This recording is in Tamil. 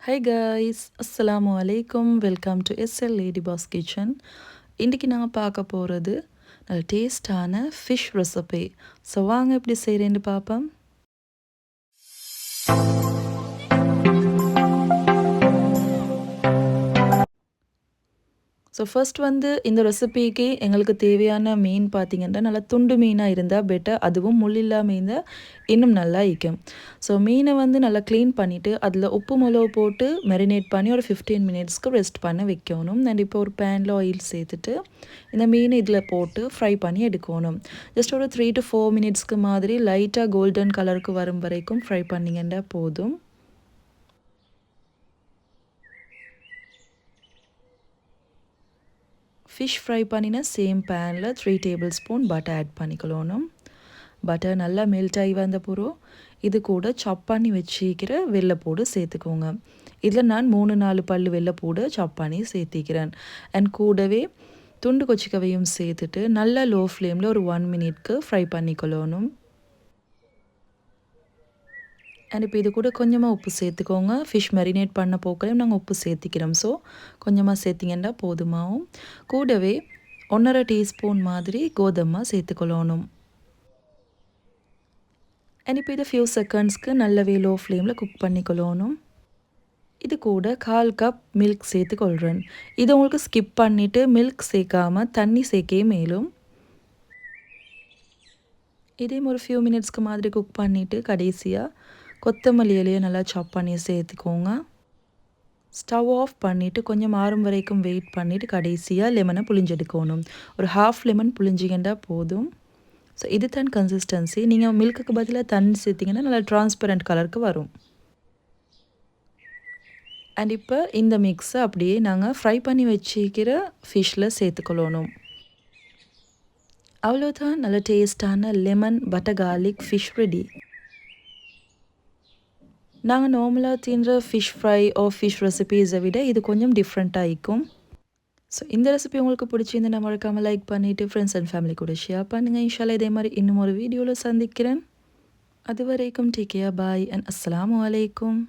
Hi guys, Assalamu alaikum. Welcome to SL Lady Boss Kitchen. இன்றைக்கி நாங்கள் பார்க்க போகிறது நல்ல டேஸ்டான ஃபிஷ் ரெசிபி. ஸோ வாங்க எப்படி செய்கிறேன்னு பார்ப்போம். ஸோ ஃபர்ஸ்ட் இந்த ரெசிபிக்கு எங்களுக்கு தேவையான மீன் பார்த்திங்கன்னா நல்லா துண்டு மீனாக இருந்தால் பெட்டர், அதுவும் முள்ளில்லா மீன் இன்னும் நல்லா இருக்கும். ஸோ மீனை நல்லா க்ளீன் பண்ணிவிட்டு அதில் உப்பு மிளகு போட்டு மெரினேட் பண்ணி ஒரு 15 மினிட்ஸ்க்கு ரெஸ்ட் பண்ண வைக்கணும். அண்ட் இப்போ ஒரு பேனில் ஆயில் சேர்த்துட்டு இந்த மீனை இதில் போட்டு ஃப்ரை பண்ணி எடுக்கணும். ஜஸ்ட் ஒரு 3 to 4 மினிட்ஸ்க்கு மாதிரி லைட்டாக கோல்டன் கலருக்கு வரும் வரைக்கும் ஃப்ரை பண்ணிங்கன்னா போதும். ஃபிஷ் ஃப்ரை பண்ணினா சேம் பேனில் 3 டேபிள் ஸ்பூன் பட்டர் ஆட் பண்ணிக்கணும். பட்டர் நல்லா மெல்ட் ஆகி வந்த பிறகு இது கூட சாப் பண்ணி வச்சிக்கிற வெள்ளைப்பூடு சேர்த்துக்கோங்க. இதில் நான் 3-4 பல் வெள்ளைப்பூடு சாப் பண்ணி சேர்த்திக்கிறேன். அண்ட் கூடவே துண்டு கொச்சிக்கவையும் சேர்த்துட்டு நல்லா லோ ஃப்ளேமில் ஒரு 1 மினிட்க்கு ஃப்ரை பண்ணிக்கொள்ளணும். அண்ட் இப்போ இது கூட கொஞ்சமாக உப்பு சேர்த்துக்கோங்க. ஃபிஷ் மேரினேட் பண்ண போக்களையும் நாங்கள் உப்பு சேர்த்திக்கிறோம். ஸோ கொஞ்சமாக சேர்த்திங்கன்னா போதுமாகும். கூடவே 1.5 டீஸ்பூன் மாதிரி கோதுமை சேர்த்துக்கொள்ளணும். அண்ட் இப்போ இதை ஃபியூ செகண்ட்ஸ்க்கு நல்லாவே லோ ஃப்ளேமில் குக் பண்ணிக்கொள்ளணும். இது கூட 1/4 கப் மில்க் சேர்த்துக்கொள்கிறேன். இதை உங்களுக்கு ஸ்கிப் பண்ணிவிட்டு மில்க் சேர்க்காமல் தண்ணி சேர்க்கே மேலும். இதையும் ஒரு ஃபியூ மினிட்ஸ்க்கு மாதிரி குக் பண்ணிவிட்டு கடைசியாக கொத்தமல்லி இலையை நல்லா சாப் பண்ணி சேர்த்துக்கோங்க. ஸ்டவ் ஆஃப் பண்ணிவிட்டு கொஞ்சம் ஆறும் வரைக்கும் வெயிட் பண்ணிவிட்டு கடைசியாக லெமனை புளிஞ்செடுக்கணும். ஒரு ஹாஃப் லெமன் புளிஞ்சிக்கிண்டா போதும். ஸோ இது தான் கன்சிஸ்டன்சி. நீங்கள் மில்க்குக்கு பதிலாக தண்ணி சேர்த்திங்கன்னா நல்லா டிரான்ஸ்பரண்ட் கலருக்கு வரும். அண்ட் இப்போ இந்த மிக்ஸை அப்படியே நாங்கள் ஃப்ரை பண்ணி வச்சுக்கிற ஃபிஷ்ஷில் சேர்த்துக்கொள்ளணும். அவ்வளோதான், நல்ல டேஸ்டான lemon butter garlic fish ready. நாங்கள் நார்மலாக தின்ற ஃபிஷ் ஃப்ரை ஃபிஷ் ரெசிபீஸை விட இது கொஞ்சம் டிஃப்ரெண்ட்டாக இருக்கும். ஸோ இந்த ரெசிபி உங்களுக்கு பிடிச்சிருந்தா மறக்காமல் லைக் பண்ணிவிட்டு ஃப்ரெண்ட்ஸ் அண்ட் ஃபேமிலி கூட ஷேர் பண்ணுங்கள். இன்ஷால்லா இதே மாதிரி இன்னும் ஒரு வீடியோவில் சந்திக்கிறேன். அது வரைக்கும் டேக் கேர், பாய் அண்ட் அஸ்ஸலாமு அலைக்கும்.